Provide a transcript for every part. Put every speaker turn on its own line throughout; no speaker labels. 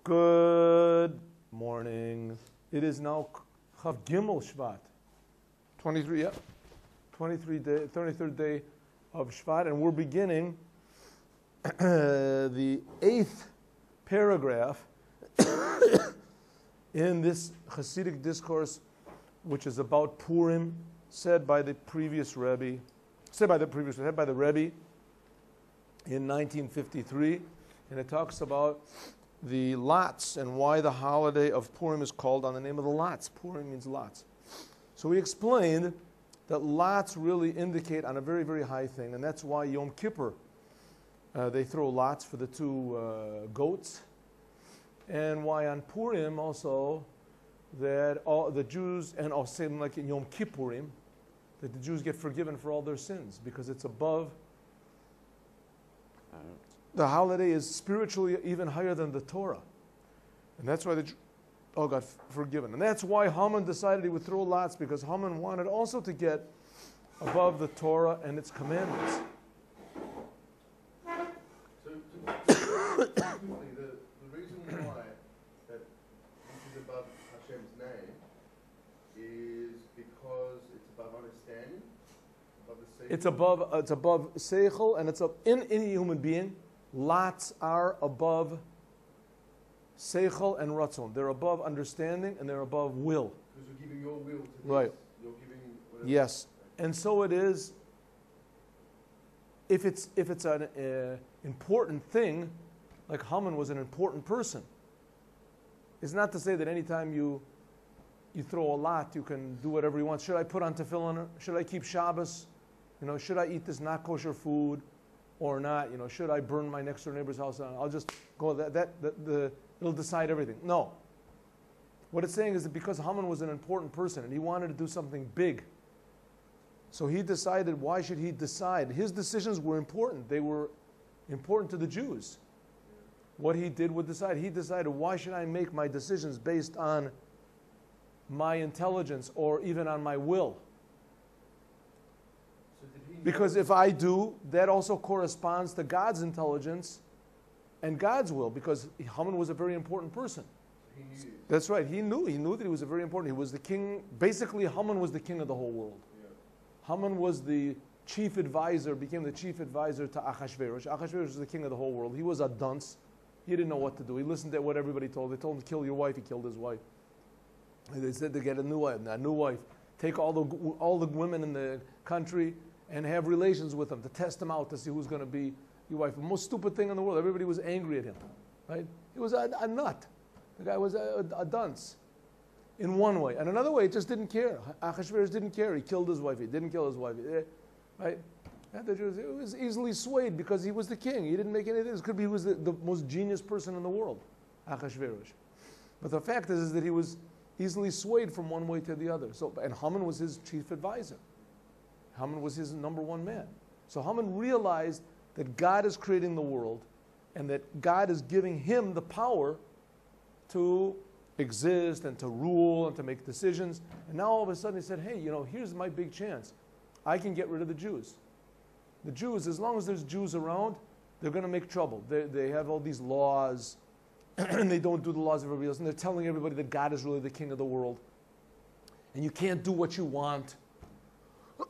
Good morning. It is now Chav Gimel Shvat, 23rd day of Shvat, and we're beginning the 8th paragraph in this Hasidic discourse, which is about Purim, said by the Rebbe in 1953, and it talks about the lots and why the holiday of Purim is called on the name of the lots. Purim means lots. So we explained that lots really indicate on a very, very high thing, and that's why Yom Kippur, they throw lots for the two goats, and why on Purim also that all the Jews, and also same like in Yom Kippurim, that the Jews get forgiven for all their sins because it's above. The holiday is spiritually even higher than the Torah. And that's why the Jews all got forgiven. And that's why Haman decided he would throw lots, because Haman wanted also to get above the Torah and its commandments.
So, quickly, the reason why that this is above Hashem's name is because it's above understanding, above the seichel.
It's above seichel, and it's in any human being. Lots are above seichel and ratzon. They're above understanding and they're above will.
Because you're giving your will to this.
Right.
You're giving whatever.
Yes. And so it is, if it's an important thing, like Haman was an important person. It's not to say that anytime you throw a lot, you can do whatever you want. Should I put on tefillin? Should I keep Shabbos? Should I eat this not kosher food or not? Should I burn my next door neighbor's house? I'll just go. It'll decide everything. No. What it's saying is that because Haman was an important person and he wanted to do something big, so he decided, why should he decide? His decisions were important. They were important to the Jews. What he did would decide. He decided, why should I make my decisions based on my intelligence or even on my will? Because if I do, that also corresponds to God's intelligence and God's will, because Haman was a very important person.
He knew.
That's right. He knew that he was a very important. He was the king. Basically, Haman was the king of the whole world. Yeah. Haman was the chief advisor, became the chief advisor to Achashverosh. Achashverosh was the king of the whole world. He was a dunce. He didn't know what to do. He listened to what everybody told. They told him to kill your wife. He killed his wife. And they said to get a new wife. Take all the women in the country and have relations with them to test them out to see who's going to be your wife. The most stupid thing in the world. Everybody was angry at him, right? He was a nut. The guy was a dunce in one way. And another way, he just didn't care. Achashverosh didn't care. He killed his wife. He didn't kill his wife, right? And the Jews, it was easily swayed because he was the king. He didn't make anything. It could be he was the most genius person in the world, Achashverosh. But the fact is that he was easily swayed from one way to the other. And Haman was his chief advisor. Haman was his number one man. So Haman realized that God is creating the world and that God is giving him the power to exist and to rule and to make decisions. And now all of a sudden he said, hey, here's my big chance. I can get rid of the Jews. The Jews, as long as there's Jews around, they're going to make trouble. They have all these laws and they don't do the laws of everybody else. And they're telling everybody that God is really the king of the world. And you can't do what you want.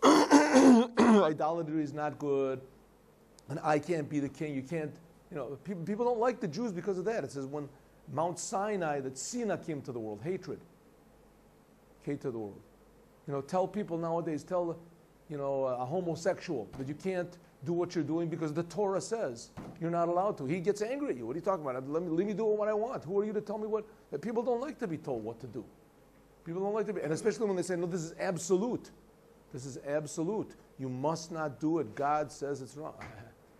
Idolatry is not good, and I can't be the king. You can't, people don't like the Jews because of that. It says when Mount Sinai, that Sinai came to the world, hatred came to the world. Tell people nowadays, tell a homosexual that you can't do what you're doing because the Torah says you're not allowed to. He gets angry at you. What are you talking about? Let me do what I want. Who are you to tell me what? People don't like to be told what to do. People don't like to be, and especially when they say, no, this is absolute. This is absolute. You must not do it. God says it's wrong.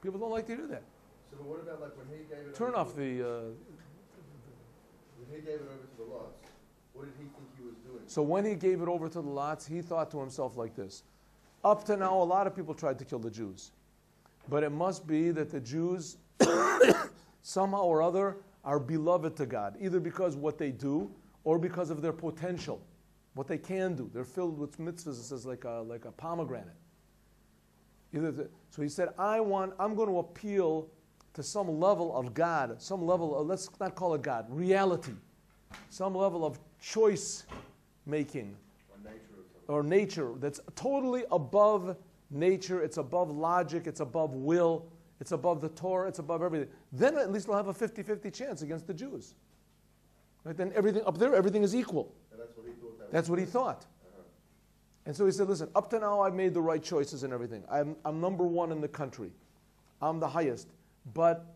People don't like to hear that.
So but what about like when he gave it
Turn
over
off
to,
the...
when he gave it over to the lots, what did he think he was doing?
So when he gave it over to the lots, he thought to himself like this. Up to now, a lot of people tried to kill the Jews. But it must be that the Jews, somehow or other, are beloved to God, either because what they do or because of their potential. What they can do. They're filled with mitzvahs, it says, like a pomegranate. So he said, I'm going to appeal to some level of God, some level of, let's not call it God, reality, some level of choice making or nature that's totally above nature, it's above logic, it's above will, it's above the Torah, it's above everything. Then at least we'll have a 50-50 chance against the Jews. Right? Then everything up there, everything is equal.
And that's what he thought.
That's what he thought. And so he said, listen, up to now I've made the right choices and everything. I'm number one in the country. I'm the highest. But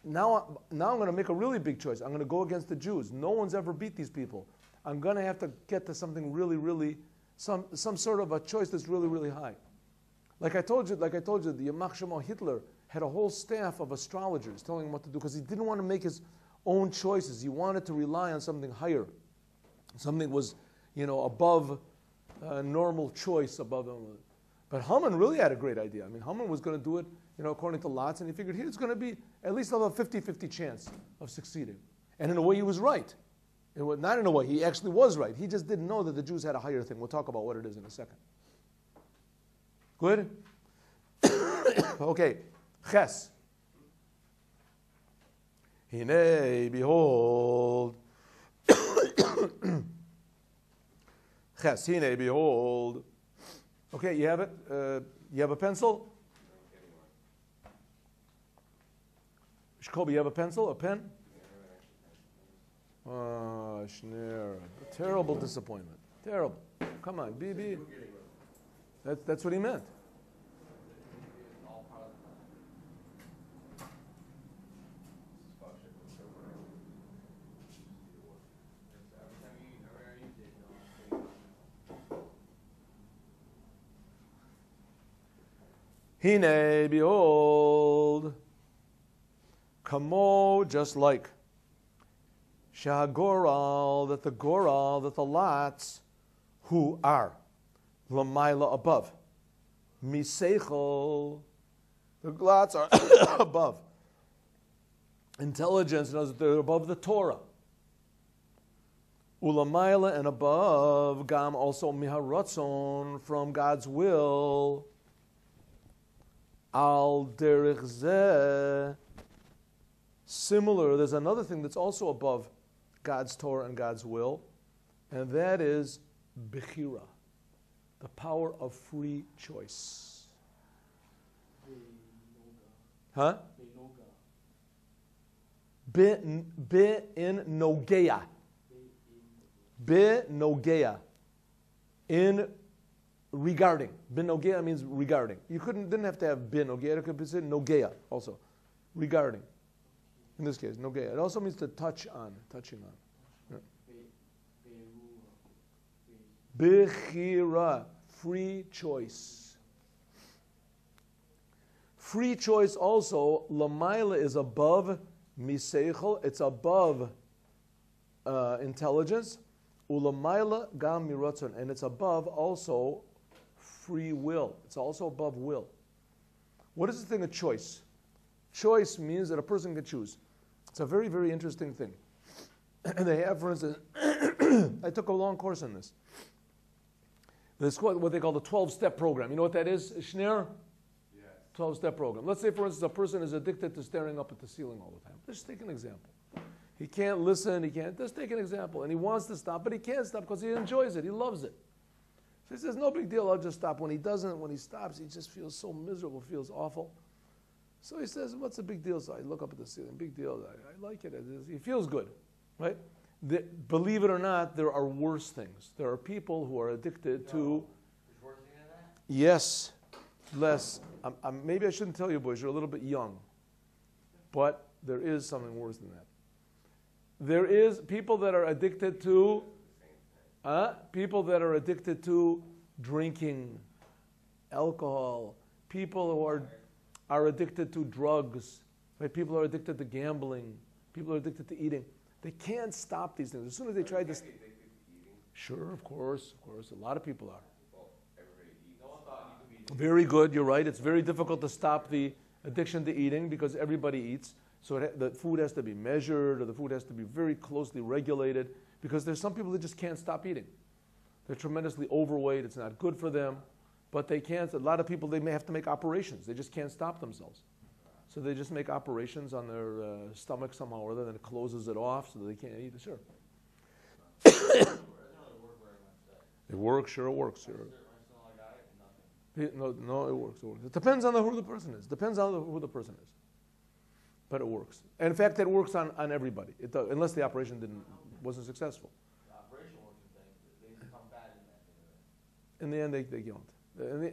now I'm going to make a really big choice. I'm going to go against the Jews. No one's ever beat these people. I'm going to have to get to something really, really, some sort of a choice that's really, really high. Like I told you, the Yamach Shema Hitler had a whole staff of astrologers telling him what to do because he didn't want to make his own choices. He wanted to rely on something higher. Something was, above normal choice above him. But Haman really had a great idea. I mean, Haman was going to do it, according to lots, and he figured here it's going to be at least a 50-50 chance of succeeding. And in a way, he was right. Not in a way, he actually was right. He just didn't know that the Jews had a higher thing. We'll talk about what it is in a second. Good? Okay. Ches. Hine, behold. Ches, hine, behold. Okay, you have it? You have a pencil? Shkobi, you have a pencil? A pen? Oh, Schneer. Terrible disappointment. Terrible. Come on, BB. That's what he meant. Hine, behold, kamo, just like, shagoral, that the lots, who are, lamaila, above, miseichel, the lots are above, intelligence, they're above the Torah, ulamaila, and above, gam, also miharatzon, from God's will, al derech zeh. Similar, there's another thing that's also above God's Torah and God's will, and that is bechira, the power of free choice. Huh? Be in nogea. Be nogea. In regarding. Bin nogea means regarding. You didn't have to have bin nogea. It could be said nogea also. Regarding. In this case, nogea. It also means to touch on, touching on. Bechira, free choice. Free choice also, lamaila is above miseichel. It's above intelligence. Ulamaila gam miratzon, and it's above also free will. It's also above will. What is the thing of choice? Choice means that a person can choose. It's a very, very interesting thing. They have, for instance, I took a long course on this. This is what they call the 12-step program. You know what that is, Schneer? Yes. 12-step program. Let's say, for instance, a person is addicted to staring up at the ceiling all the time. Let's take an example. He can't listen, just take an example. And he wants to stop, but he can't stop because he enjoys it, he loves it. So he says, no big deal, I'll just stop. When he doesn't, when he stops, he just feels so miserable, feels awful. So he says, what's the big deal? So I look up at the ceiling, big deal, I like it. He feels good, right? Believe it or not, there are worse things. There are people who are addicted to...
There's worse thing than that?
Yes, less. Maybe I shouldn't tell you, boys, you're a little bit young. But there is something worse than that. There is people that are addicted to... people that are addicted to drinking, alcohol, people who are addicted to drugs, right? People are addicted to gambling, people are addicted to eating. They can't stop these things. As soon as they try to... Sure, of course. A lot of people are.
Well, everybody eats. No one thought you could be...
Very good, you're right. It's very difficult to stop the addiction to eating because everybody eats. So the food has to be measured, or the food has to be very closely regulated, because there's some people that just can't stop eating. They're tremendously overweight, it's not good for them, but they can't. A lot of people, they may have to make operations. They just can't stop themselves. So they just make operations on their stomach somehow or other, then it closes it off so that they can't eat it. Sure. It works, sure it works. Sure. No, it works. It works. It depends on who the person is. Depends on who the person is. But it works. And in fact, it works on everybody. It does, unless the operation wasn't successful.
The operation works and things. They become fat
in the end, they don't.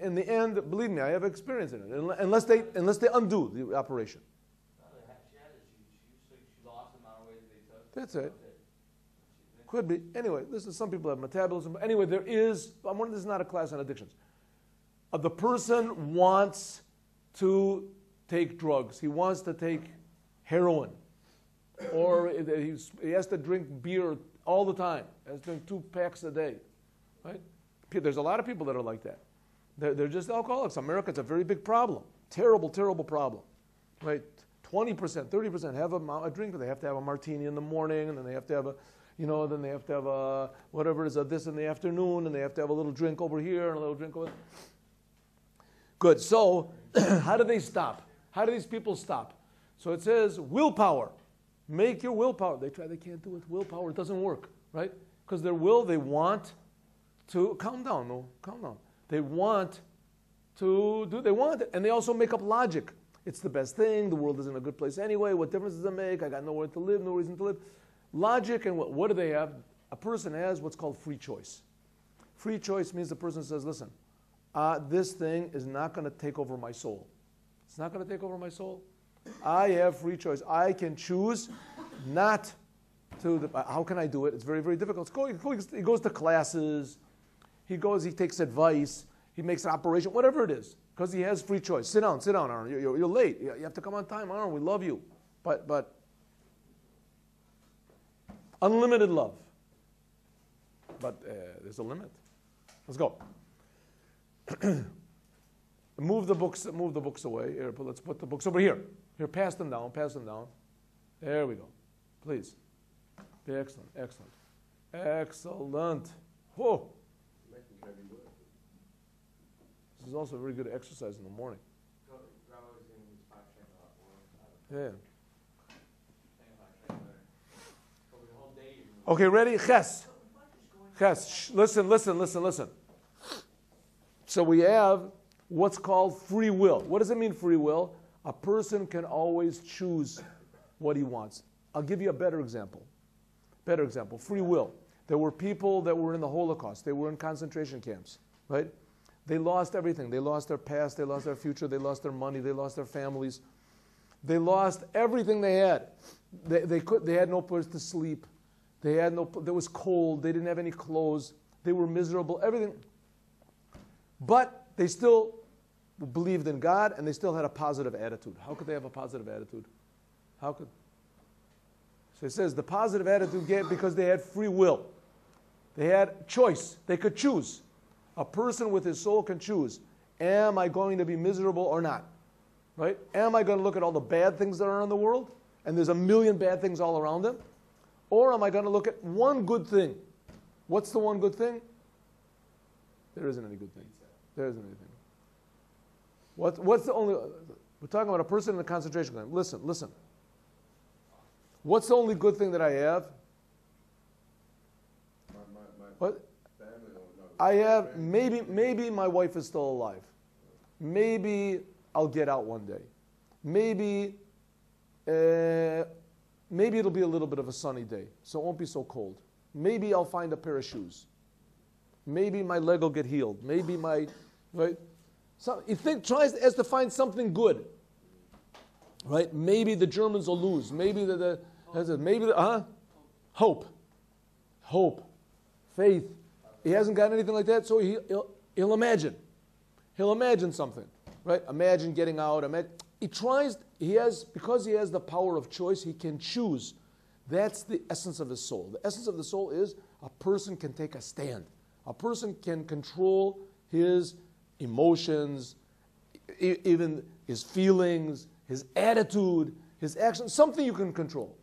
In the end, believe me, I have experience in it. Unless they undo the operation.
No, she lost the amount of weight they took.
That's it. Could be. Anyway, some people have metabolism. Anyway, this is not a class on addictions. The person wants to take drugs. He wants to take heroin. Or he has to drink beer all the time. He has to drink 2 packs a day. Right? There's a lot of people that are like that. They're just alcoholics. America, it's a very big problem. Terrible, terrible problem. Right? 20%, 30% have a drink. They have to have a martini in the morning, and then they have to have then they have to have whatever it is, this in the afternoon, and they have to have a little drink over here and a little drink over there. Good. So, how do they stop? How do these people stop? So it says willpower. Make your willpower. They try, they can't do it. Willpower, it doesn't work, right? Because their will, they want to, calm down, They want it. And they also make up logic. It's the best thing. The world is in a good place anyway. What difference does it make? I got nowhere to live, no reason to live. Logic, and what do they have? A person has what's called free choice. Free choice means the person says, listen, this thing is not going to take over my soul. It's not going to take over my soul. I have free choice. I can choose not to. How can I do it? It's very, very difficult. He goes to classes. He takes advice. He makes an operation, whatever it is, because he has free choice. Sit down, Aaron. You're late. You have to come on time, Aaron. We love you. But unlimited love. But there's a limit. Let's go. Move the books away. Here, let's put the books over here. Here, pass them down. There we go. Please. Excellent. Whoa. This is also a very good exercise in the morning. Yeah. Okay, ready? Ches. Listen. So we have what's called free will. What does it mean, free will? A person can always choose what he wants. I'll give you a better example. Free will. There were people that were in the Holocaust. They were in concentration camps, right? They lost everything. They lost their past. They lost their future. They lost their money. They lost their families. They lost everything they had. They had no place to sleep. There was cold. They didn't have any clothes. They were miserable. Everything. But they still believed in God, and they still had a positive attitude. How could they have a positive attitude? So it says the positive attitude came because they had free will. They had choice. They could choose. A person with his soul can choose. Am I going to be miserable or not? Right? Am I going to look at all the bad things that are in the world, and there's a million bad things all around them? Or am I going to look at one good thing? What's the one good thing? There isn't any good thing. There isn't anything. What's the only... We're talking about a person in a concentration camp. Listen. What's the only good thing that I have? What? I have, maybe my wife is still alive. Maybe I'll get out one day. Maybe it'll be a little bit of a sunny day, so it won't be so cold. Maybe I'll find a pair of shoes. Maybe my leg will get healed. Maybe right? So he tries to find something good. Right? Maybe the Germans will lose. Maybe hope, faith. He hasn't got anything like that, so he'll imagine. He'll imagine something, right? Imagine getting out. Because he has the power of choice, he can choose. That's the essence of his soul. The essence of the soul is a person can take a stand. A person can control his emotions, even his feelings, his attitude, his actions, something you can control.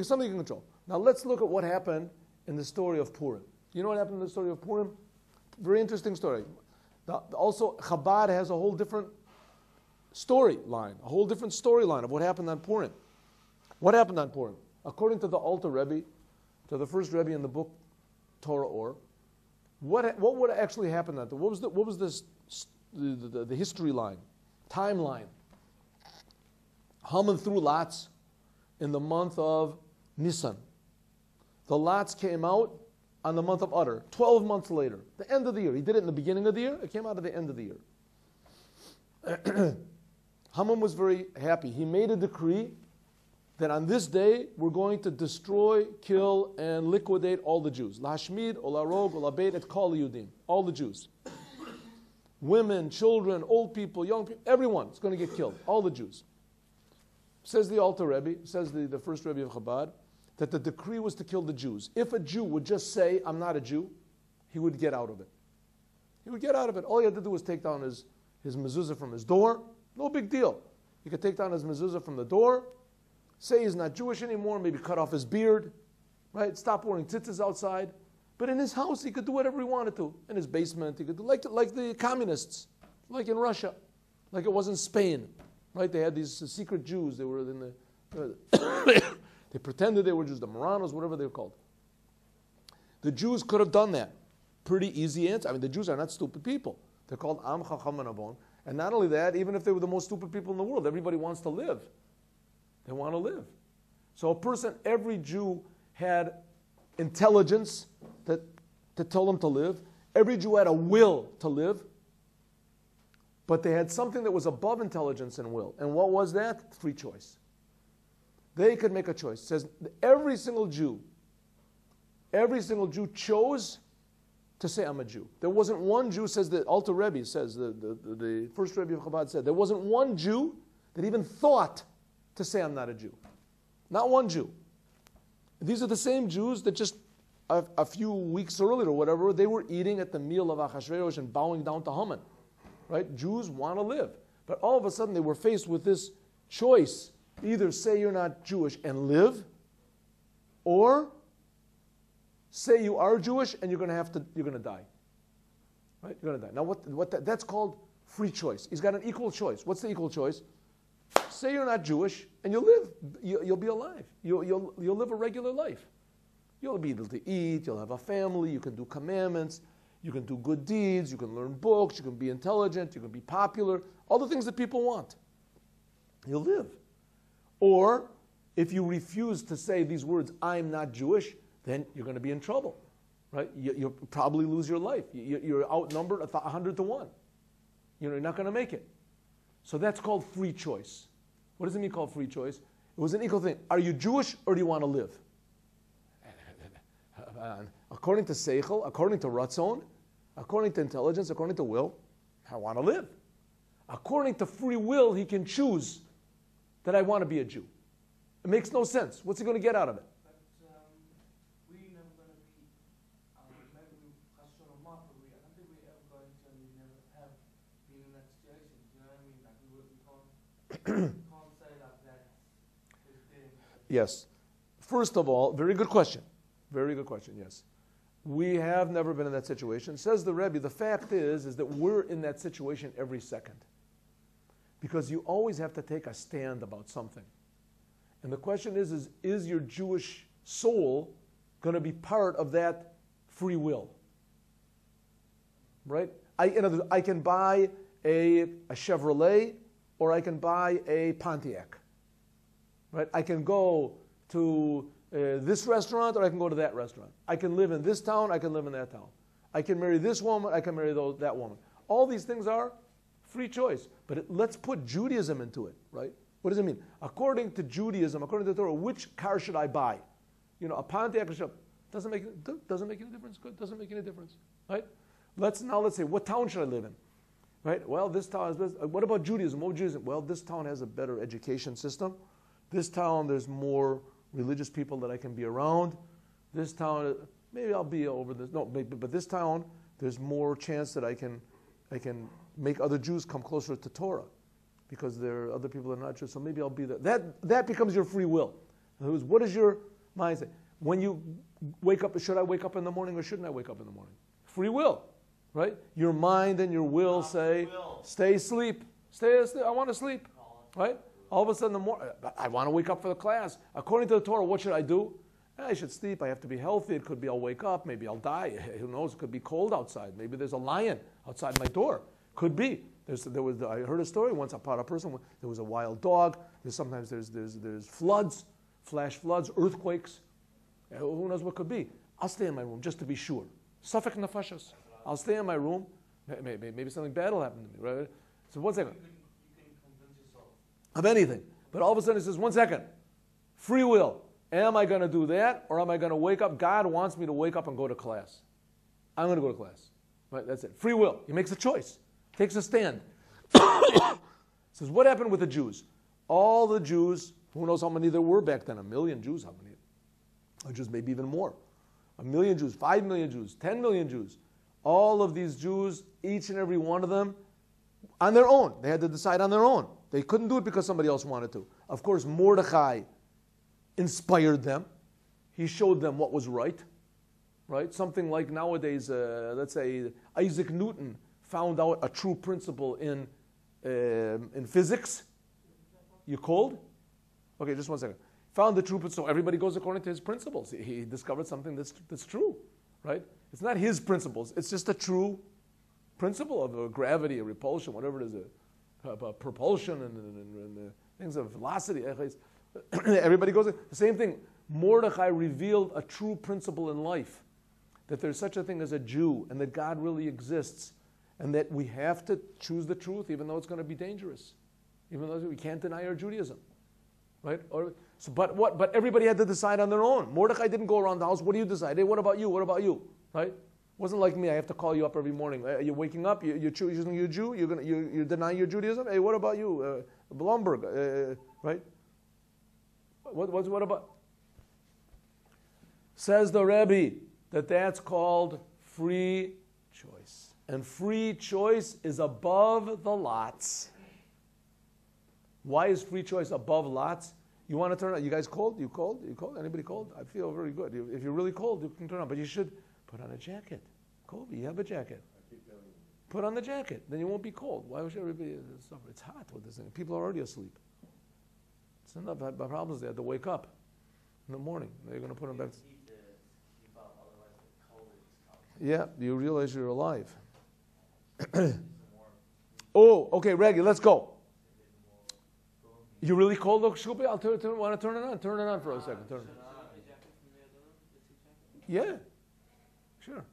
Something you can control. Now let's look at what happened in the story of Purim. You know what happened in the story of Purim? Very interesting story. Also, Chabad has a whole different storyline, a whole different storyline of what happened on Purim. What happened on Purim? According to the Alter Rebbe, to the first Rebbe in the book Torah Or, what would actually happen on What was the history line, timeline? Haman threw lots in the month of Nisan. The lots came out on the month of Adar, 12 months later, the end of the year. He did it in the beginning of the year. It came out at the end of the year. Haman was very happy. He made a decree that on this day we're going to destroy, kill, and liquidate all the Jews. Lashmid, olarog, olabeit, et kol Yudim. All the Jews. Women, children, old people, young people, everyone is going to get killed. All the Jews. Says the Alter Rebbe, says the first Rebbe of Chabad, that the decree was to kill the Jews. If a Jew would just say, I'm not a Jew, he would get out of it. He would get out of it. All he had to do was take down his mezuzah from his door. No big deal. He could take down his mezuzah from the door, say he's not Jewish anymore, maybe cut off his beard, right? Stop wearing tzitzis outside. But in his house, he could do whatever he wanted to. In his basement, he could do like the communists, like in Russia, like it was in Spain, right? They had these secret Jews. They were in the... They pretended they were Jews, the Moranos, whatever they were called. The Jews could have done that. Pretty easy answer. I mean, the Jews are not stupid people. They're called Am Chacham Avon. And not only that, even if they were the most stupid people in the world, everybody wants to live. They want to live. So a person, every Jew had intelligence to tell them to live. Every Jew had a will to live. But they had something that was above intelligence and will. And what was that? Free choice. They could make a choice. It says every single Jew chose to say, I'm a Jew. There wasn't one Jew, says the Alter Rebbe, says the first Rebbe of Chabad said, there wasn't one Jew that even thought to say, I'm not a Jew. Not one Jew. These are the same Jews that just a few weeks earlier or whatever, they were eating at the meal of Achashverosh and bowing down to Haman. Right? Jews want to live. But all of a sudden they were faced with this choice. Either say you're not Jewish and live, or say you are Jewish and you're going to die. Right? You're going to die. Now that's called free choice. He's got an equal choice. What's the equal choice? Say you're not Jewish and you'll live. You'll be alive. You'll live a regular life. You'll be able to eat. You'll have a family. You can do commandments. You can do good deeds. You can learn books. You can be intelligent. You can be popular. All the things that people want. You'll live. Or, if you refuse to say these words, I'm not Jewish, then you're going to be in trouble, right? You'll probably lose your life. You're outnumbered 100 to 1. You're not going to make it. So that's called free choice. What does it mean called free choice? It was an equal thing. Are you Jewish or do you want to live? According to Seichel, according to Ratzon, according to intelligence, according to will, I want to live. According to free will, he can choose that I want to be a Jew. It makes no sense. What's he going to get out of it?
But we never going to be, maybe Hashem or not, but I don't think we're ever going to, and we never have been in that situation. You know what I mean? Like we can't say that is being.
Yes. First of all, very good question. Very good question, yes. We have never been in that situation. Says the Rebbe, the fact is that we're in that situation every second. Because you always have to take a stand about something. And the question is your Jewish soul going to be part of that free will? Right? In other words, I can buy a Chevrolet or I can buy a Pontiac. Right? I can go to this restaurant or I can go to that restaurant. I can live in this town, I can live in that town. I can marry this woman, I can marry that woman. All these things are free choice. But let's put Judaism into it, right? What does it mean? According to Judaism, according to the Torah, which car should I buy? You know, a Pontiac or something. Doesn't make any difference. Good. Doesn't make any difference, right? Let's say, what town should I live in? Right? Well, this town is best. What about Judaism? What Judaism? Well, this town has a better education system. This town, there's more religious people that I can be around. This town, maybe I'll be over this. No, maybe, but this town, there's more chance that I can make other Jews come closer to Torah, because there are other people that are not Jews. So maybe I'll be there. That becomes your free will. In other words, what is your mindset? When you wake up, should I wake up in the morning or shouldn't I wake up in the morning? Free will, right? Your mind and your will say, stay asleep. Stay, I want to sleep. Right? All of a sudden, I want to wake up for the class. According to the Torah, what should I do? I should sleep. I have to be healthy. It could be I'll wake up. Maybe I'll die. Who knows? It could be cold outside. Maybe there's a lion outside my door. Could be. I heard a story once about a person. There was a wild dog. Sometimes there's floods, flash floods, earthquakes. Who knows what could be? I'll stay in my room just to be sure. Safek nefashos. I'll stay in my room. Maybe something bad will happen to me. Right? So 1 second.
You can convince yourself.
Of anything. But all of a sudden it says, 1 second. Free will. Am I going to do that or am I going to wake up? God wants me to wake up and go to class. I'm going to go to class. Right? That's it. Free will. He makes a choice. Takes a stand. Says, what happened with the Jews? All the Jews, who knows how many there were back then? 1 million Jews. How many? Or just maybe even more. 1 million Jews, 5 million Jews, 10 million Jews. All of these Jews, each and every one of them, on their own. They had to decide on their own. They couldn't do it because somebody else wanted to. Of course, Mordechai inspired them. He showed them what was right. Right? Something like nowadays, let's say Isaac Newton found out a true principle in physics. You cold? Okay, just 1 second. Found the true principle. So everybody goes according to his principles. He discovered something that's true. Right? It's not his principles. It's just a true principle of gravity, or repulsion, whatever it is, propulsion and things of velocity. Everybody goes. The same thing. Mordechai revealed a true principle in life, that there's such a thing as a Jew, and that God really exists, and that we have to choose the truth, even though it's going to be dangerous, even though we can't deny our Judaism, right? But everybody had to decide on their own. Mordechai didn't go around the house. What do you decide? Hey, what about you? What about you? Right? It wasn't like me. I have to call you up every morning. You're waking up. You're choosing your Jew. You're denying your Judaism. Hey, what about you, Blomberg? Right? What about? Says the Rebbe that that's called free choice, and free choice is above the lots. Why is free choice above lots? You want to turn on? You guys cold? You cold? You cold? Anybody cold? I feel very good. If you're really cold, you can turn on. But you should put on a jacket. Colby, you have a jacket. Put on the jacket. Then you won't be cold. Why should everybody suffer? It's hot with this thing. People are already asleep. It's enough problems. They have to wake up in the morning. They're going to put them back. Yeah, you realize you're alive. Oh, okay, Reggie, let's go. You really cold, Shubi? I'll want to turn it on. Turn it on for a second. Turn it on. Yeah, sure.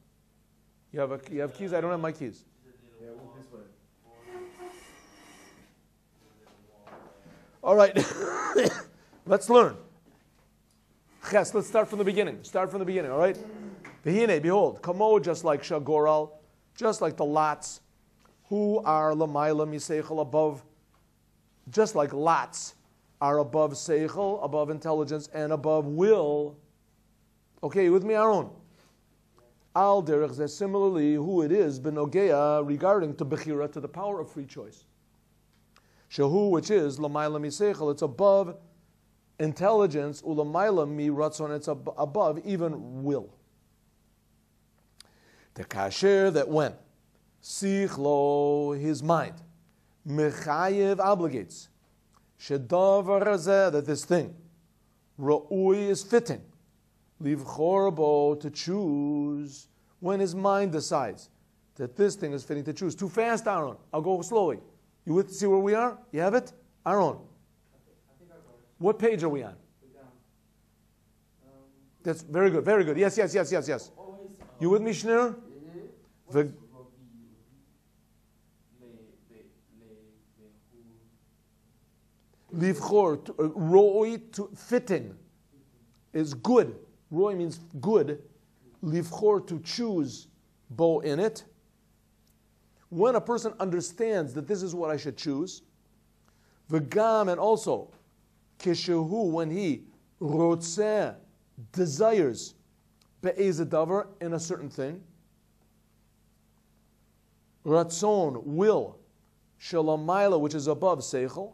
You have keys? I don't have my keys.
Yeah, walk this way.
All right. Let's learn. Ches, let's start from the beginning. Start from the beginning, all right? V'hine, behold, kamo, just like Shagoral, just like the lots, who are lamayla miseichel, above, just like lots are above seichel, above intelligence, and above will. Okay, you with me, Aaron? Al derech zeh, similarly, who it is, benogea, regarding to bechira, to the power of free choice. Shehu, which is lamayla miseichel, it's above intelligence, ulamayla mi ratzon, it's above even will. The kasher, that when sichlo, his mind, mechayev, obligates, shedavar hazeh, that this thing, ra'ui, is fitting, livchor bo, to choose, when his mind decides that this thing is fitting to choose. Too fast, Aaron. I'll go slowly. You with see where we are? You have it? Aaron.
I think I got it.
What page are we on?
Down.
That's very good, very good. Yes.
Always,
You with me, Schneur? The- Livchor, roi, to fitting, is good. Roi means good. Livchor, to choose, bo, in it. When a person understands that this is what I should choose, v'gam, and also, kishehu, when he rotzeh, desires, be'ez davar, in a certain thing, ratzon, will, shalamayla, which is above seichel,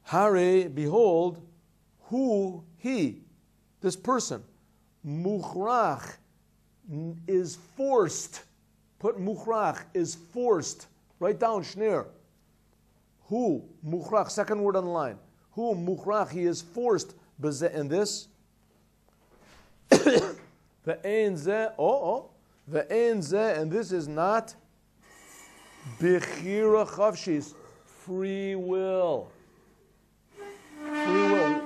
hare, behold, who, he, this person, muchrach, is forced Put mukhrach is forced. Write down shner. Who mukhrach? Second word on the line. Who mukhrach? He is forced. In this. The ein zeh. The ein zeh, and this is not bechira chavshis. Free will. Free will.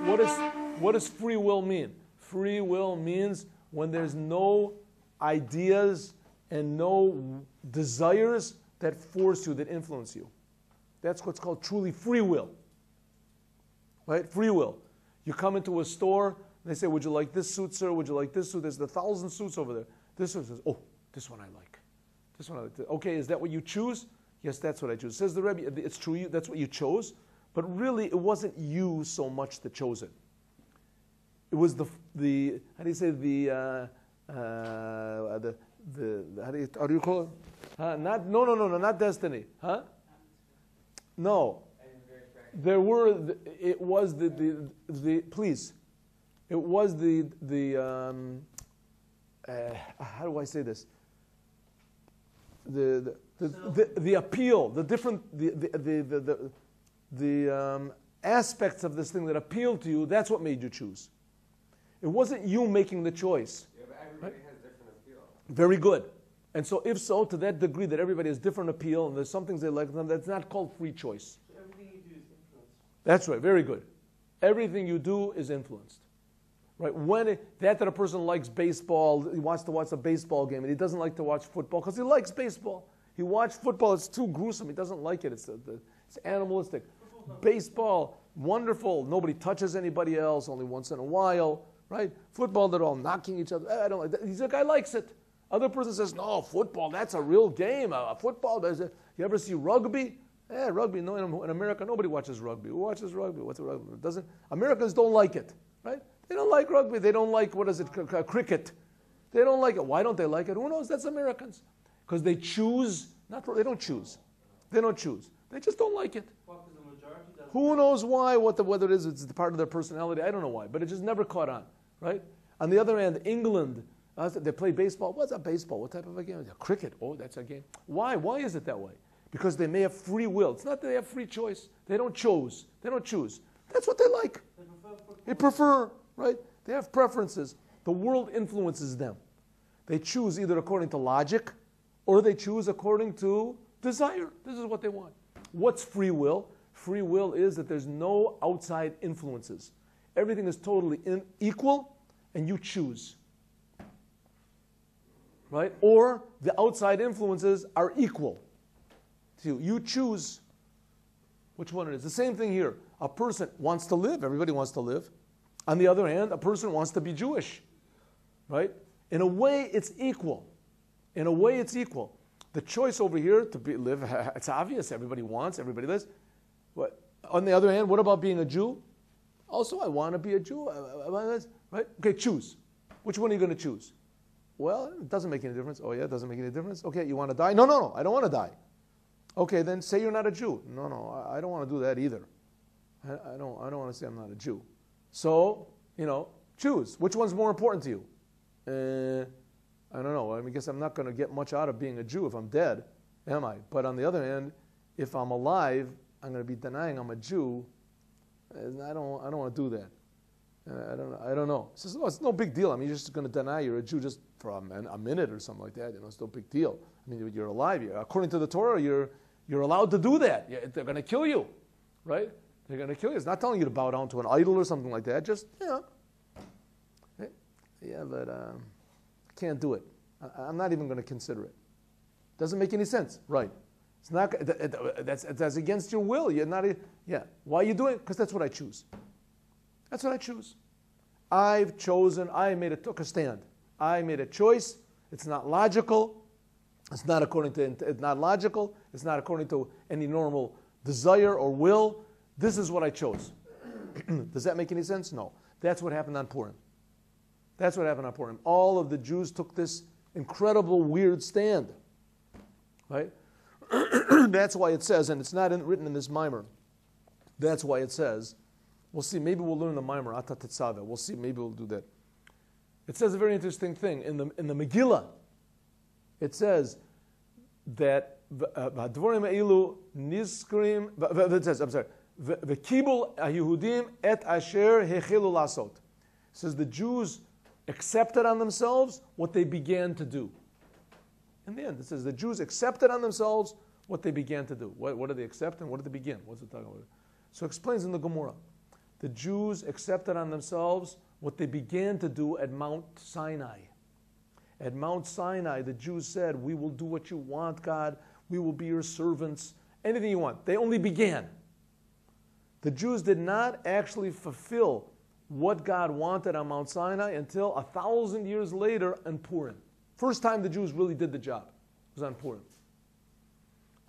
What does free will mean? Free will means when there's no ideas and no desires that force you, that influence you. That's what's called truly free will. Right? Free will. You come into a store, they say, would you like this suit, sir? Would you like this suit? There's 1,000 suits over there. This one says, oh, this one I like. This one I like. Okay, is that what you choose? Yes, that's what I choose. Says the Rebbe, it's true, that's what you chose, but really it wasn't you so much that chose it. It was the how do you say, how do you call it? No, not destiny. Huh? No. There were, it was please. It was how do I say this? The appeal, the different, the aspects of this thing that appealed to you, that's what made you choose. It wasn't you making the choice.
Yeah, but everybody has different appeal.
Very good. And so if so, to that degree that everybody has different appeal and there's some things they like, then that's not called free choice.
So everything you do is influenced.
That's right, very good. Everything you do is influenced. Right? When that a person likes baseball, he wants to watch a baseball game, and he doesn't like to watch football because he likes baseball. He watched football, it's too gruesome, he doesn't like it, it's animalistic. Baseball, wonderful, nobody touches anybody else, only once in a while, right? Football, they're all knocking each other, I don't like that. He's a guy likes it. Other person says, no, football, that's a real game. Football, you ever see rugby? Rugby, no, in America, nobody watches rugby. Who watches rugby? What's a rugby? Americans don't like it, right? They don't like rugby. They don't like, cricket. They don't like it. Why don't they like it? Who knows? That's Americans. Because they choose, they don't choose. They don't choose. They just don't like it.
Well, because the majority doesn't.
Who knows why, whether it is, it's part of their personality. I don't know why. But it just never caught on, right? On the other hand, England, they play baseball. What's a baseball? What type of a game? Cricket. Oh, that's a game. Why? Why is it that way? Because they may have free will. It's not that they have free choice. They don't choose. They don't choose. That's what they like. They prefer, right? They have preferences. The world influences them. They choose either according to logic or they choose according to desire. This is what they want. What's free will? Free will is that there's no outside influences. Everything is totally equal and you choose. Right? Or the outside influences are equal to you. You choose which one it is. The same thing here. A person wants to live. Everybody wants to live. On the other hand, a person wants to be Jewish. Right? In a way, it's equal. In a way, it's equal. The choice over here to live, it's obvious. Everybody wants, everybody lives. But on the other hand, what about being a Jew? Also, I want to be a Jew. Right? Okay, choose. Which one are you going to choose? Well, it doesn't make any difference. Oh yeah, it doesn't make any difference. Okay, you want to die? No, I don't want to die. Okay, then say you're not a Jew. No, I don't want to do that either. I don't want to say I'm not a Jew. So, choose. Which one's more important to you? I don't know. I guess I'm not going to get much out of being a Jew if I'm dead, am I? But on the other hand, if I'm alive, I'm going to be denying I'm a Jew. And I don't want to do that. I don't know. He says, it's no big deal. I mean, you're just going to deny you're a Jew just for a minute or something like that. It's no big deal. I mean, you're alive. According to the Torah, you're allowed to do that. They're going to kill you, right? They're going to kill you. It's not telling you to bow down to an idol or something like that. Just, yeah, but can't do it. I'm not even going to consider it. Doesn't make any sense, right? It's not. That's against your will. You're not. Yeah. Why are you doing it? Because that's what I choose. That's what I choose. I've chosen. Took a stand. I made a choice. It's not logical. It's not according to. It's not logical. It's not according to any normal desire or will. This is what I chose. Does that make any sense? No. That's what happened on Purim. That's what happened on Purim. All of the Jews took this incredible, weird stand. Right? That's why it says, and it's not written in this mimer, that's why it says, we'll see, maybe we'll learn the mimer, Ata Tetzaveh. We'll see, maybe we'll do that. It says a very interesting thing. In the Megillah, it says, that Dvorim Eilu Nizkrim, it says, I'm sorry, V'kibul Yehudim et asher hechilu lasot. It says the Jews accepted on themselves what they began to do. In the end, it says the Jews accepted on themselves what they began to do. What did they accept and what did they begin? What's it talking about? So it explains in the Gemara. The Jews accepted on themselves what they began to do at Mount Sinai. At Mount Sinai, the Jews said, we will do what you want, God. We will be your servants. Anything you want. They only began. The Jews did not actually fulfill what God wanted on Mount Sinai until 1,000 years later in Purim. First time the Jews really did the job was on Purim.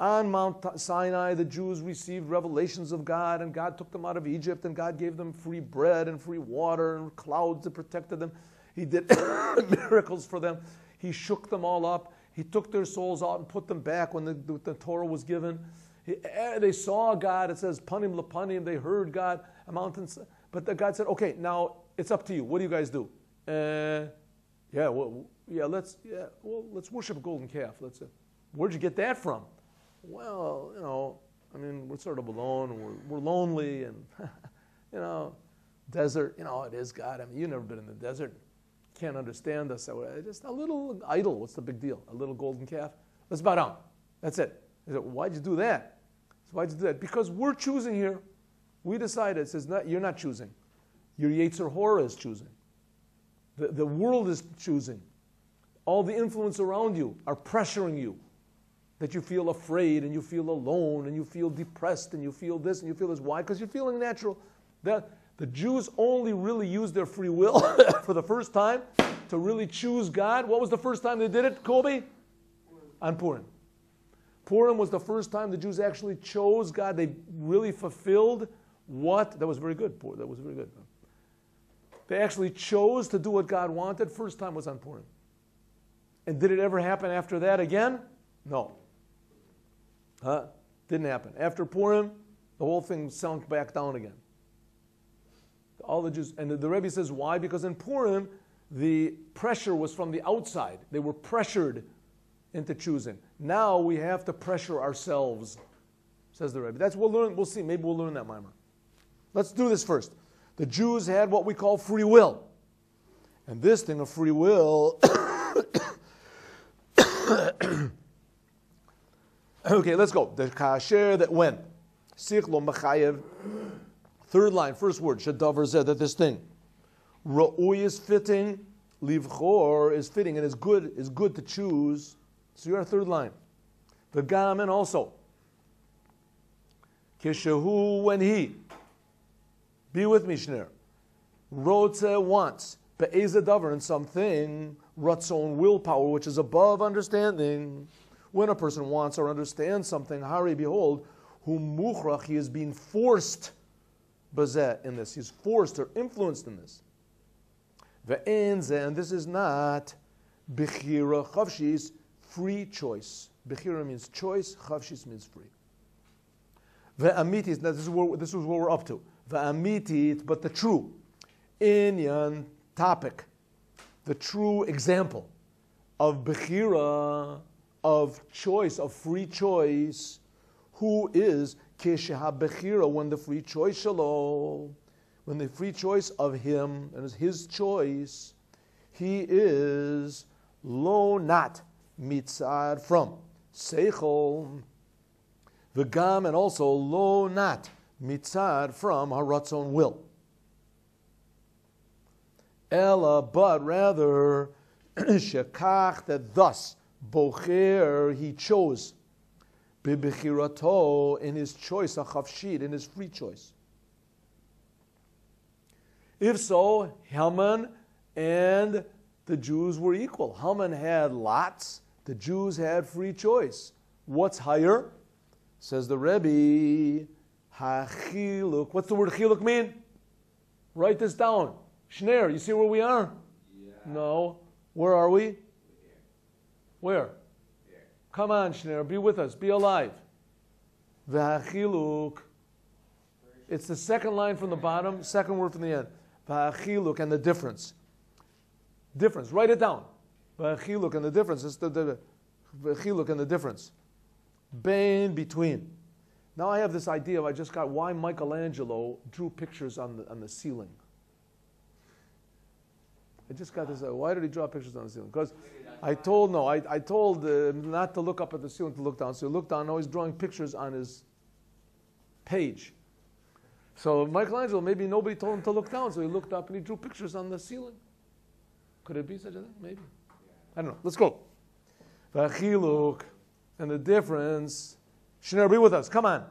On Mount Sinai, the Jews received revelations of God, and God took them out of Egypt, and God gave them free bread and free water and clouds that protected them. He did miracles for them. He shook them all up. He took their souls out and put them back when the Torah was given. They saw God. It says, panim lepanim. They heard God. A mountain. But God said, okay, now it's up to you. What do you guys do? Let's worship a golden calf. Where'd you get that from? Well, we're sort of alone. We're lonely, and desert. It is God. You've never been in the desert. Can't understand us. Just a little idol. What's the big deal? A little golden calf. Let's bow down. That's it. He said, why'd you do that? Why'd you do that? Because we're choosing here. We decided. It says, you're not choosing. Your Yetzer Hora is choosing. The world is choosing. All the influence around you are pressuring you. That you feel afraid, and you feel alone, and you feel depressed, and you feel this, and you feel this. Why? Because you're feeling natural. The Jews only really used their free will for the first time to really choose God. What was the first time they did it, Kobe? On Purim. Purim was the first time the Jews actually chose God. They really fulfilled what? That was very good. That was very good. They actually chose to do what God wanted. First time was on Purim. And did it ever happen after that again? No. Didn't happen. After Purim, the whole thing sunk back down again. All the Jews, and the Rebbe says why? Because in Purim, the pressure was from the outside. They were pressured into choosing. Now we have to pressure ourselves, says the Rebbe. That's what we'll learn. We'll see. Maybe we'll learn that mimer. Let's do this first. The Jews had what we call free will. And this thing of free will... Okay, let's go. The kasher that when. Sichlo machayev. Third line, first word. Shadavar zeh, that this thing. Ra'ui is fitting. Livchor is fitting and is good to choose. So you're our third line. The gamen also. Kishahu, when he. Be with me, Shner. Rotze wants. Be'eza davar, in something. Ratzon, willpower, which is above understanding. When a person wants or understands something, Hari, behold, whom mukhrach, he is being forced bazeh in this. He's forced or influenced in this. Ve'en, and this is not bechira chavshis, free choice. Bechira means choice, chavshis means free. Ve'amitit, now this is what we're up to. Ve'amitit, but the true inyan topic, the true example of bechira, of choice, of free choice, who is kesheha bechira, when the free choice shalom, when the free choice of him, and is his choice, he is lo not mitzad from seichel, v'gam, and also lo not mitzad from haratzon will. Ella, but rather shekach, that thus bocher, he chose bibechirato, in his choice, a chavshid, in his free choice. If so, Haman and the Jews were equal. Haman had lots, the Jews had free choice. What's higher? Says the Rebbe, hachiluk. What's the word chiluk mean? Write this down. Shner, you see where we are? Yeah. No. Where are we? Where? Here. Come on, Shner, be with us, be alive. V'hachiluk. It's the second line from the bottom, second word from the end. V'hachiluk, and the difference. Difference, write it down. V'hachiluk, and the difference is the Chiluk and the difference. Bein, between. Now I have this idea I just got why Michelangelo drew pictures on the ceiling. I just got this. Why did he draw pictures on the ceiling? Because I told not to look up at the ceiling, to look down. So he looked down. Now he's drawing pictures on his page. So Michelangelo, maybe nobody told him to look down, so he looked up and he drew pictures on the ceiling. Could it be such a thing? Maybe. I don't know. Let's go. V'achiluk, and the difference. Shneir, be with us. Come on.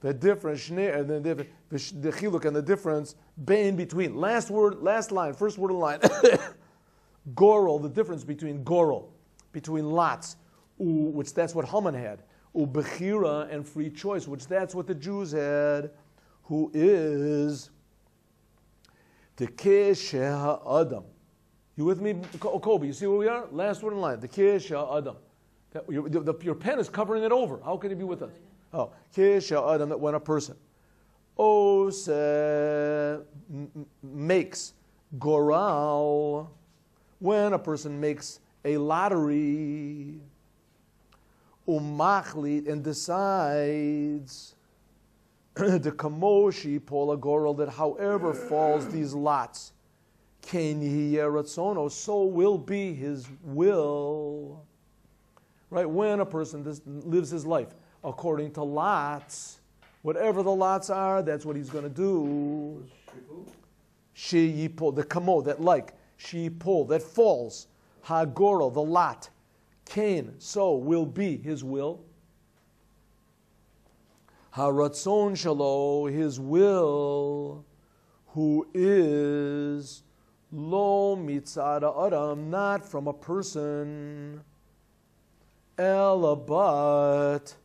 The difference. Shneir, the chiluk and the difference. Bein, between. Last word, last line. First word of the line. Gorel, the difference between gorel, between lots, which that's what Haman had. Ubechira, and free choice, which that's what the Jews had. Who is the Keshe Adam. You with me, Kobe? You see where we are? Last word in line. The Keshe Adam. Your pen is covering it over. How can you be with us? Oh, Keshe Adam, that when a person makes goral, when a person makes a lottery, umachlit, and decides the kamoshi pola goral, that however falls these lots, ken ratzono, so will be his will. Right? When a person lives his life according to lots, whatever the lots are, that's what he's going to do. She yipol, the kamo, that like, she yipol, that falls, hagoro, the lot, ken, so will be his will. Haratzon shalo, his will, who is lo mitzada adam, not from a person, ela but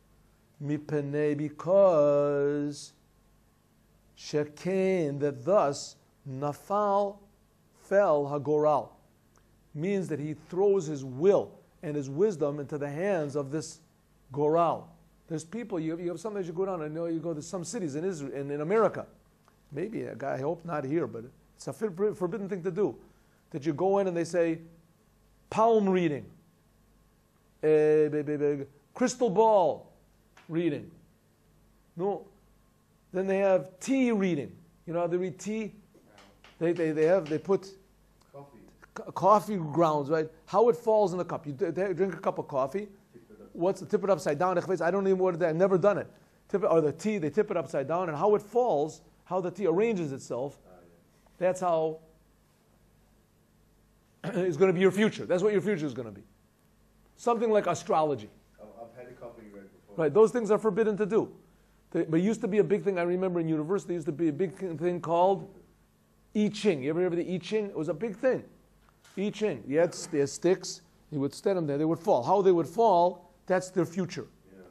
mipene, because shekain, that thus nafal, fell hagoral, means that he throws his will and his wisdom into the hands of this goral. There's people, you have sometimes you go down, I know you go to some cities in Israel, in America, maybe a guy, I hope not here, but it's a forbidden thing to do, that you go in and they say, palm reading, crystal ball reading. No. Then they have tea reading. You know how they read tea? They put coffee grounds, right? How it falls in the cup. You drink a cup of coffee. Tip it upside down? I don't even know what it is. I've never done it. Or the tea, they tip it upside down, and how it falls, how the tea arranges itself, that's how it's going to be your future. That's what your future is going to be. Something like astrology.
I've had a copy read before.
Right, those things are forbidden to do. But it used to be a big thing. I remember in university, there used to be a big thing called I Ching. You ever hear of the I Ching? It was a big thing. I Ching. You had sticks. You would stand them there. They would fall. How they would fall, that's their future. Yeah.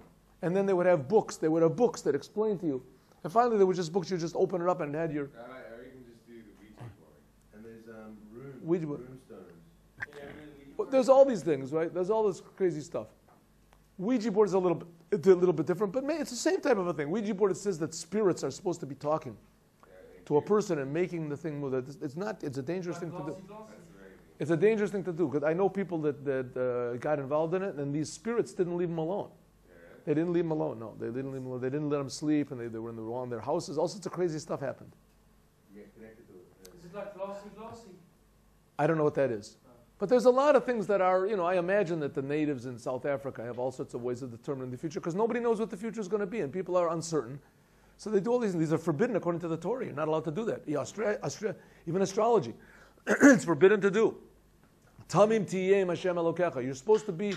And then they would have books. They would have books that explain to you. And finally, there were just books. You just open it up and it had your.
Or you can just do the Ouija board.
And there's
Ouija board.
rune stones.
Well, there's all these things, right? There's all this crazy stuff. Ouija board is a little bit different, but it's the same type of a thing. Ouija board, it says that spirits are supposed to be talking to a person and making the thing move. It's not. It's a dangerous thing to do. It's a dangerous thing to do, because I know people that got involved in it, and these spirits didn't leave them alone. They didn't leave them alone. No, they didn't leave them alone. They didn't let them sleep, and they were in their houses. All sorts of crazy stuff happened.
You get connected to it.
Is it like glossy?
I don't know what that is. But there's a lot of things that are, I imagine that the natives in South Africa have all sorts of ways of determining the future, because nobody knows what the future is going to be, and people are uncertain. So they do all these things. These are forbidden according to the Torah. You're not allowed to do that. Even astrology, it's forbidden to do. Tamim tiyem Hashem Elokecha. You're supposed to be,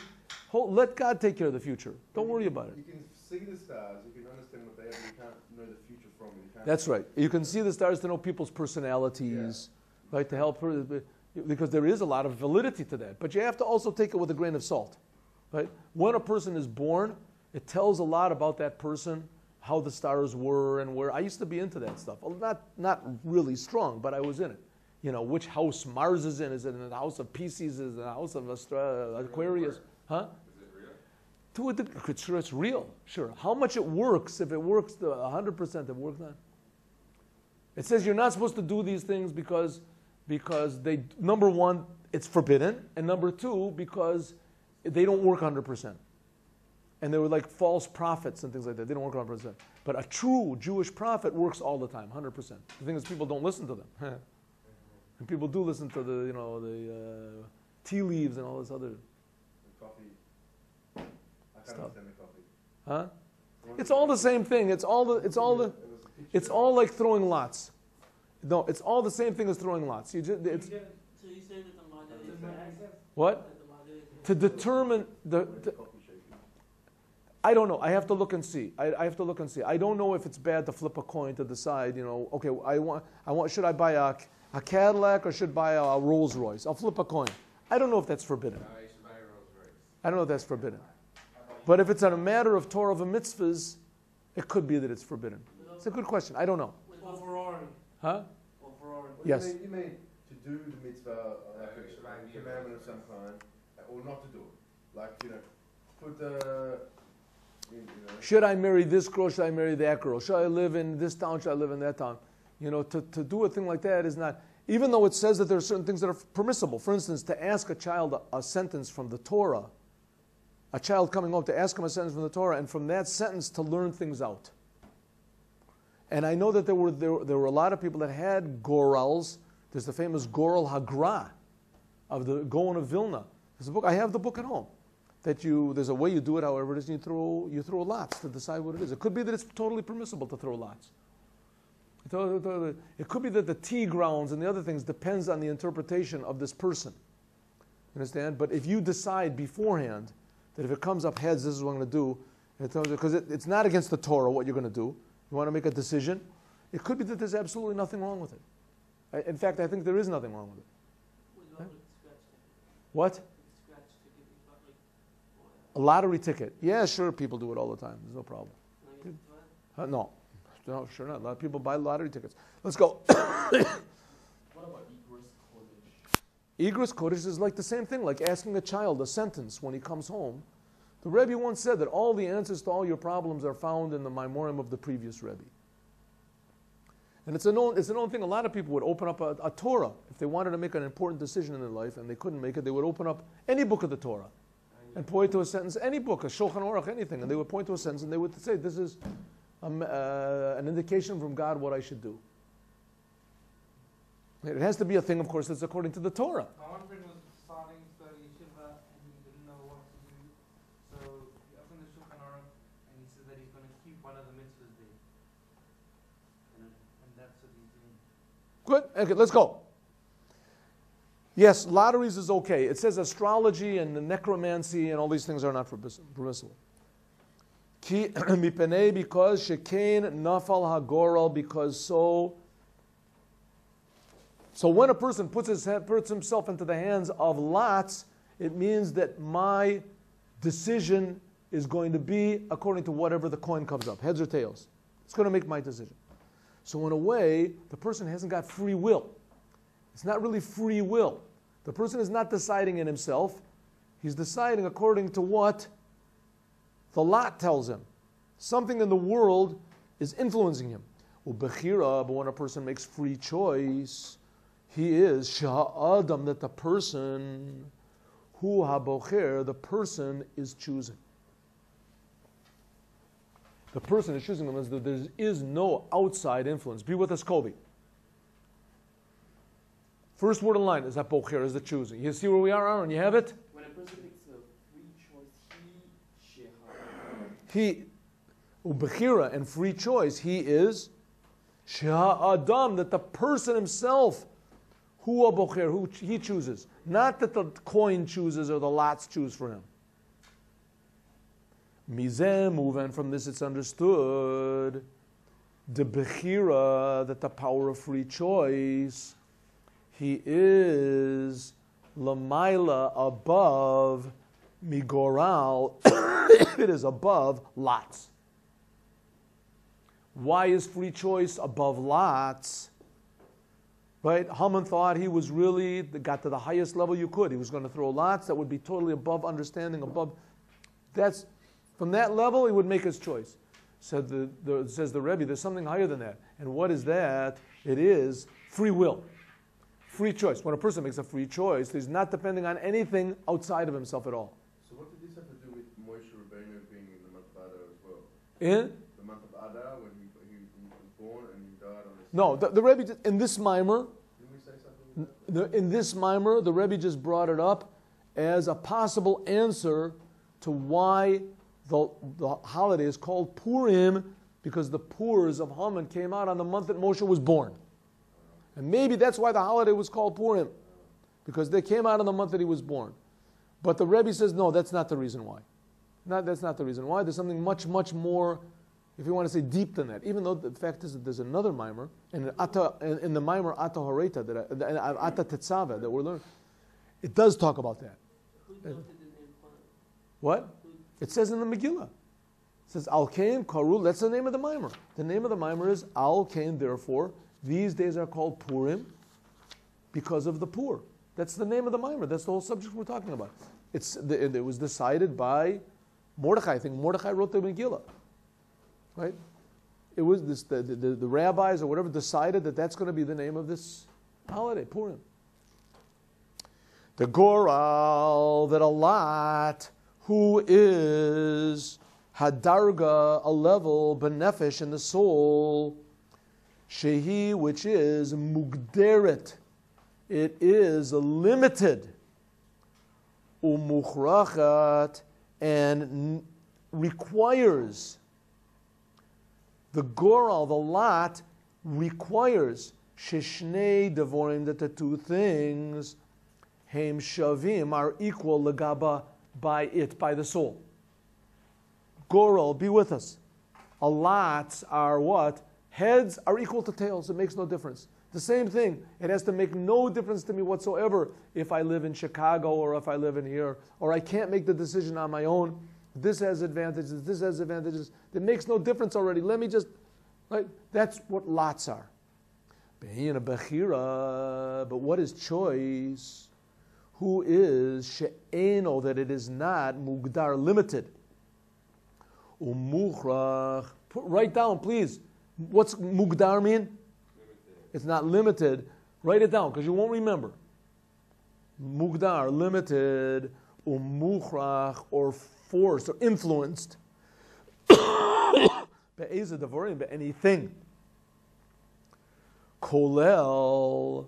let God take care of the future. Don't worry about it.
You can see the stars, you can understand what they are, but you can't know the future from it.
That's right. You can see the stars to know people's personalities, right, to help her, because there is a lot of validity to that. But you have to also take it with a grain of salt, right? When a person is born, it tells a lot about that person, how the stars were and where. I used to be into that stuff. Well, not really strong, but I was in it. Which house Mars is in. Is it in the house of Pisces? Is it in the house of Aquarius? Huh?
Is it real?
To a degree, sure, it's real. Sure. How much it works, if it works 100%, it works not. It says you're not supposed to do these things because they, number one, it's forbidden, and number two, because they don't work 100%. And they were like false prophets and things like that. They don't work 100%. But a true Jewish prophet works all the time, 100%. The thing is, people don't listen to them. And people do listen to the tea leaves and all this other
Coffee. I can't
Stuff.
understand the coffee.
huh? It's all the same thing. It's all like throwing lots. No, it's all the same thing as throwing lots.
So you say that the mother is bad?
What?
That the mother is
To determine I don't know. I have to look and see. I have to look and see. I don't know if it's bad to flip a coin to decide. Okay, I want. Should I buy a Cadillac or should I buy a Rolls Royce? I'll flip a coin. I don't know if that's forbidden.
You should buy a Rolls Royce.
I don't know if that's forbidden. But if it's on a matter of Torah and mitzvahs, it could be that it's forbidden. It's a good question. I don't know.
or Ferrari.
Huh?
Or Ferrari.
What
Yes.
You mean to do the mitzvah, like
should I
a
be a
commandment of some kind, or not to do it? Like, put the,
Should I marry this girl? Should I marry that girl? Should I live in this town? Should I live in that town? To do a thing like that is not, even though it says that there are certain things that are permissible. For instance, to ask a child a sentence from the Torah, a child coming home, to ask him a sentence from the Torah, and from that sentence to learn things out. And I know that there were a lot of people that had gorals. There's the famous Goral Hagra of the Gaon of Vilna. There's a book. I have the book at home. There's a way you do it, however it is, and you throw lots to decide what it is. It could be that it's totally permissible to throw lots. It could be that the tea grounds and the other things depends on the interpretation of this person. You understand? But if you decide beforehand that if it comes up heads, this is what I'm going to do, because it's not against the Torah what you're going to do. You want to make a decision. It could be that there's absolutely nothing wrong with it. In fact, I think there is nothing wrong with it. What? A lottery ticket. Yeah, sure, people do it all the time. There's no problem. No, sure not. A lot of people buy lottery tickets. Let's go.
What about Igros Kodesh?
Igros Kodesh is like the same thing, like asking a child a sentence when he comes home. The Rebbe once said that all the answers to all your problems are found in the Maimorim of the previous Rebbe. And it's a known thing. A lot of people would open up a Torah. If they wanted to make an important decision in their life and they couldn't make it, they would open up any book of the Torah and point to a sentence, any book, a Shulchan Aruch, anything, and they would point to a sentence and they would say, this is an indication from God what I should do. It has to be a thing, of course, that's according to the Torah.
My one friend was starting study Shiva and he didn't know what to do. So he opened the Shulchan Aruch and he said that he's going to keep one of the mitzvahs there. And that's what he's doing.
Good. Okay, let's go. Yes, lotteries is okay. It says astrology and necromancy and all these things are not permissible. Ki mipenei, because shekain nafal hagoral, because so when a person puts himself into the hands of lots, it means that my decision is going to be according to whatever the coin comes up, heads or tails. It's going to make my decision. So in a way, the person hasn't got free will. It's not really free will. The person is not deciding in himself. He's deciding according to what the lot tells him. Something in the world is influencing him. Ubechira, but when a person makes free choice, he is sha'adam, that the person, hu habocher, the person is choosing. The person is choosing them. There is no outside influence. Be with us, Kobe. First word in line is habocher, is the choosing. You see where we are, Aaron? You have it?
When a person makes a free choice,
He, ubechira, and free choice, he is sha'adam, that the person himself, hu habocher, who he chooses. Not that the coin chooses or the lots choose for him. Mizeh, move on from this, it's understood. The bechira, that the power of free choice, he is lamaila, above migoral, it is above lots. Why is free choice above lots? Right? Haman thought he was really, got to the highest level you could. He was going to throw lots that would be totally above understanding, above. That's, from that level, he would make his choice. Says the Rebbe, there's something higher than that. And what is that? It is free will. Free choice. When a person makes a free choice, he's not depending on anything outside of himself at all.
So
In?
The month of Adar, when he was born and he died on this.
No, the Rebbe, in this mimer,
Didn't we say something about that?
in this mimer, the Rebbe just brought it up as a possible answer to why the holiday is called Purim, because the Purs of Haman came out on the month that Moshe was born. And maybe that's why the holiday was called Purim, because they came out on the month that he was born. But the Rebbe says, no, that's not the reason why. That's not the reason why. There's something much, much more, if you want to say, deep than that. Even though the fact is that there's another mimer, and in the mimer Ata Horeta, Ata Tetzaveh, that we're learning, it does talk about that. What? It says in the Megillah. It says, Al Kain Karul, that's the name of the mimer. The name of the mimer is Al Kain, therefore, these days are called Purim because of the poor. That's the name of the mimer. That's the whole subject we're talking about. It was decided by Mordechai. I think Mordechai wrote the Megillah. Right? It was this, the rabbis or whatever decided that that's going to be the name of this holiday, Purim. The Goral, that a lot, who is Hadarga, a level, Benefesh, in the soul, Shehi, which is Mugderet, it is limited, Umuchrachat, and requires, the Goral, the lot, requires, Sheshnei Devorim, that the two things, Heim Shavim, are equal, Legaba, by it, by the soul. Goral, be with us. A lots are what? Heads are equal to tails. It makes no difference. The same thing. It has to make no difference to me whatsoever if I live in Chicago or if I live in here, or I can't make the decision on my own. This has advantages, this has advantages. It makes no difference already. Let me just, right? That's what lots are. But what is choice? Who is she'eno, that it is not mugdar, limited. Umuchrach, write down, please. What's mugdar mean? Limited. It's not limited. Write it down, because you won't remember. Mugdar, limited, umuchrach, or forced, or influenced. Be'eza devorim, be'anything. Kolel,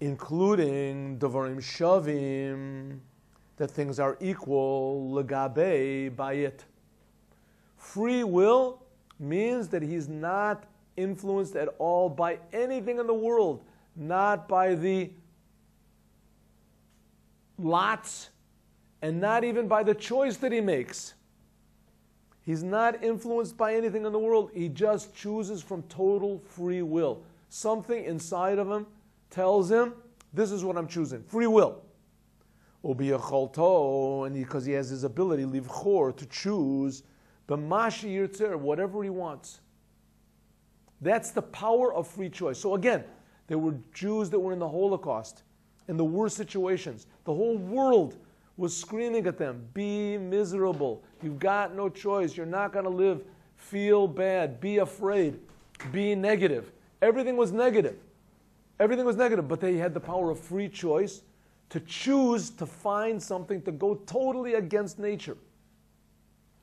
including Devarim Shavim, that things are equal, Legabe, by it. Free will means that he's not influenced at all by anything in the world, not by the lots, and not even by the choice that he makes. He's not influenced by anything in the world. He just chooses from total free will. Something inside of him tells him, this is what I'm choosing. Free will. And because he has his ability, livchor, to choose, b'mashi yirtzeh, whatever he wants. That's the power of free choice. So again, there were Jews that were in the Holocaust, in the worst situations. The whole world was screaming at them, be miserable. You've got no choice. You're not going to live. Feel bad. Be afraid. Be negative. Everything was negative. Everything was negative, but they had the power of free choice to choose to find something to go totally against nature.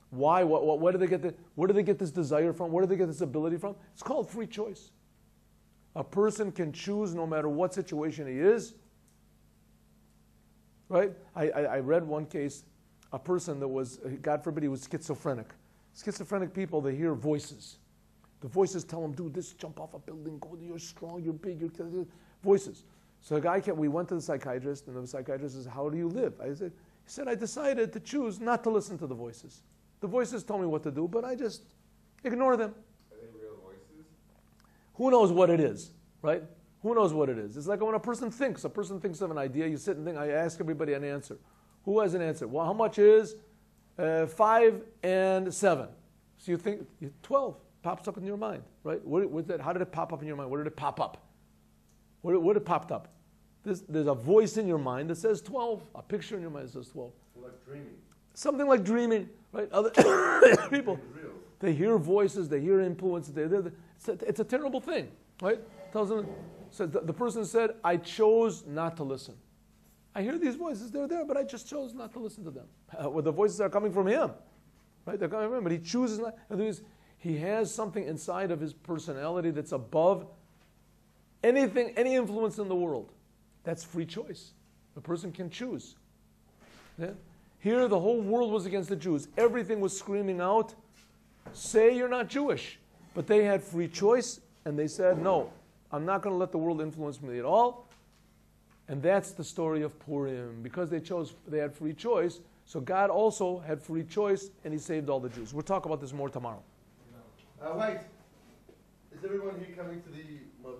Why? Where do they get this desire from? Where do they get this ability from? It's called free choice. A person can choose no matter what situation he is. Right? I read one case, a person that was, God forbid, he was schizophrenic. Schizophrenic people, they hear voices. The voices tell them, do this, jump off a building, go, you're strong, you're big, you're voices. So the guy we went to the psychiatrist, and the psychiatrist says, how do you live? He said, I decided to choose not to listen to the voices. The voices told me what to do, but I just ignore them.
Are they real voices?
Who knows what it is, right? Who knows what it is? It's like when a person thinks of an idea, you sit and think, I ask everybody an answer. Who has an answer? Well, how much is 5 and 7? So you think, 12 pops up in your mind, right? How did it pop up in your mind? Where did it pop up? Where did it popped up? There's a voice in your mind that says 12, a picture in your mind that says 12.
Like dreaming.
Something like dreaming, right? Other people, they hear voices, they hear influences. It's a terrible thing, right? Tells them, says the person said, I chose not to listen. I hear these voices, they're there, but I just chose not to listen to them. Well, the voices are coming from him. Right? They're coming from him, but he chooses not. In other words, he has something inside of his personality that's above anything, any influence in the world. That's free choice. The person can choose. Yeah? Here, the whole world was against the Jews. Everything was screaming out, say you're not Jewish. But they had free choice, and they said, no, I'm not going to let the world influence me at all. And that's the story of Purim. Because they had free choice, so God also had free choice, and he saved all the Jews. We'll talk about this more tomorrow.
Wait. Is everyone here coming to the